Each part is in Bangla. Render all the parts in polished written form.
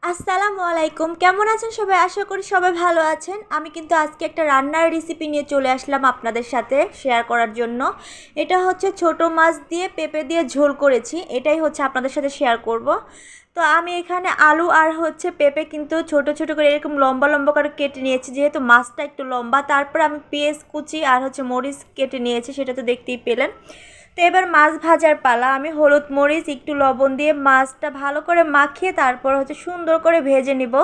আসসালামু আলাইকুম, কেমন আছেন সবাই? আশা করি সবাই ভালো আছেন। আমি কিন্তু আজকে একটা রান্নার রেসিপি নিয়ে চলে আসলাম আপনাদের সাথে শেয়ার করার জন্য। এটা হচ্ছে ছোট মাছ দিয়ে পেঁপে দিয়ে ঝোল করেছি, এটাই হচ্ছে আপনাদের সাথে শেয়ার করব। তো আমি এখানে আলু আর হচ্ছে পেঁপে কিন্তু ছোট ছোট করে এরকম লম্বা লম্বা করে কেটে নিয়েছি, যেহেতু মাছটা একটু লম্বা। তারপর আমি পেঁয়াজ কুচি আর হচ্ছে মরিচ কেটে নিয়েছি, সেটা তো দেখতেই পেলেন। তো এবার মাছ ভাজার পালা। আমি হলুদ মরিচ একটু লবণ দিয়ে মাছটা ভালো করে মাখিয়ে তারপর হচ্ছে সুন্দর করে ভেজে নিব।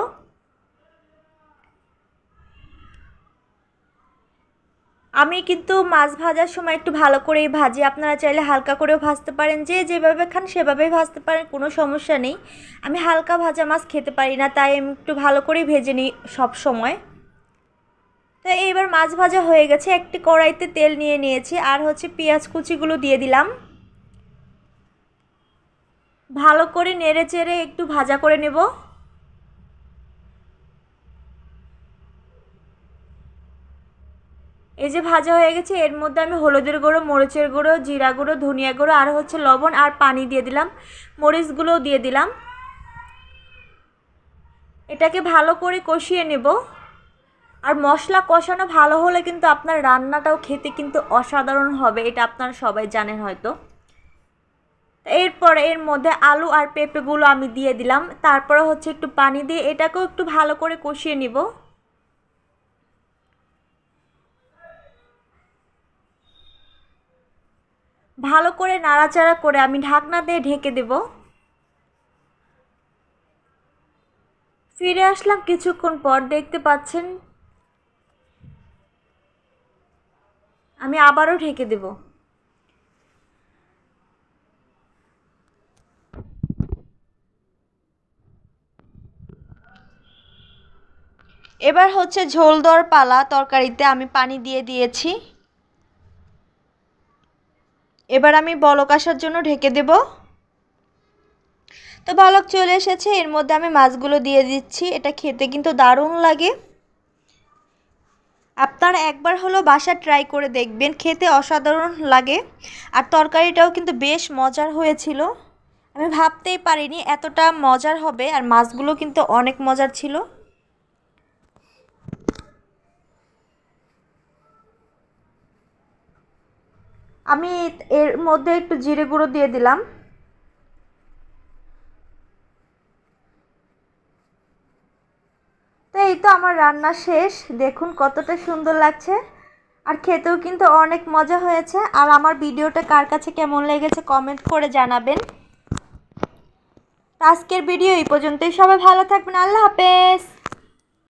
আমি কিন্তু মাছ ভাজার সময় একটু ভালো করেই ভাজি, আপনারা চাইলে হালকা করেও ভাজতে পারেন, যে যেভাবে খান সেভাবেই ভাজতে পারেন, কোনো সমস্যা নেই। আমি হালকা ভাজা মাছ খেতে পারি না, তাই আমি একটু ভালো করেই ভেজে নিই সব সময়। তো এইবার মাছ ভাজা হয়ে গেছে, একটি কড়াইতে তেল নিয়ে নিয়েছি আর হচ্ছে পেঁয়াজ কুচিগুলো দিয়ে দিলাম। ভালো করে নেড়ে চেড়ে একটু ভাজা করে নেব। এই যে ভাজা হয়ে গেছে, এর মধ্যে আমি হলুদের গুঁড়ো, মরিচের গুঁড়ো, জিরা গুঁড়ো, ধনিয়া গুঁড়ো আর হচ্ছে লবণ আর পানি দিয়ে দিলাম, মরিচগুলোও দিয়ে দিলাম। এটাকে ভালো করে কষিয়ে নেব। আর মশলা কষানো ভালো হলে কিন্তু আপনার রান্নাটাও খেতে কিন্তু অসাধারণ হবে, এটা আপনারা সবাই জানেন হয়তো। এরপরে এর মধ্যে আলু আর পেঁপেগুলো আমি দিয়ে দিলাম, তারপরে হচ্ছে একটু পানি দিয়ে এটাকেও একটু ভালো করে কষিয়ে নিব। ভালো করে নাড়াচাড়া করে আমি ঢাকনা দিয়ে ঢেকে দেব। ফিরে আসলাম কিছুক্ষণ পর, দেখতে পাচ্ছেন আমি আবারও ঢেকে দেব। এবার হচ্ছে ঝোল দেওয়ার পালা। তরকারিতে আমি পানি দিয়ে দিয়েছি, এবার আমি বলক আসার জন্য ঢেকে দেব। তো বলক চলে এসেছে, এর মধ্যে আমি মাছগুলো দিয়ে দিচ্ছি। এটা খেতে কিন্তু দারুণ লাগে, আপনারা একবার হলো বাসা ট্রাই করে দেখবেন, খেতে অসাধারণ লাগে। আর তরকারিটাও কিন্তু বেশ মজার হয়েছিল, আমি ভাবতেই পারিনি এতটা মজার হবে। আর মাছগুলো কিন্তু অনেক মজার ছিল। আমি এর মধ্যে একটু জিরে গুঁড়ো দিয়ে দিলাম। তো এই তো আমার রান্না শেষ, দেখুন কতটা সুন্দর লাগছে। আর খেতেও কিন্তু অনেক মজা হয়েছে। আর আমার ভিডিওটা কার কাছে কেমন লেগেছে কমেন্ট করে জানাবেন। আজকের ভিডিও এই পর্যন্তই, সবাই ভালো থাকবেন, আল্লাহ হাফেজ।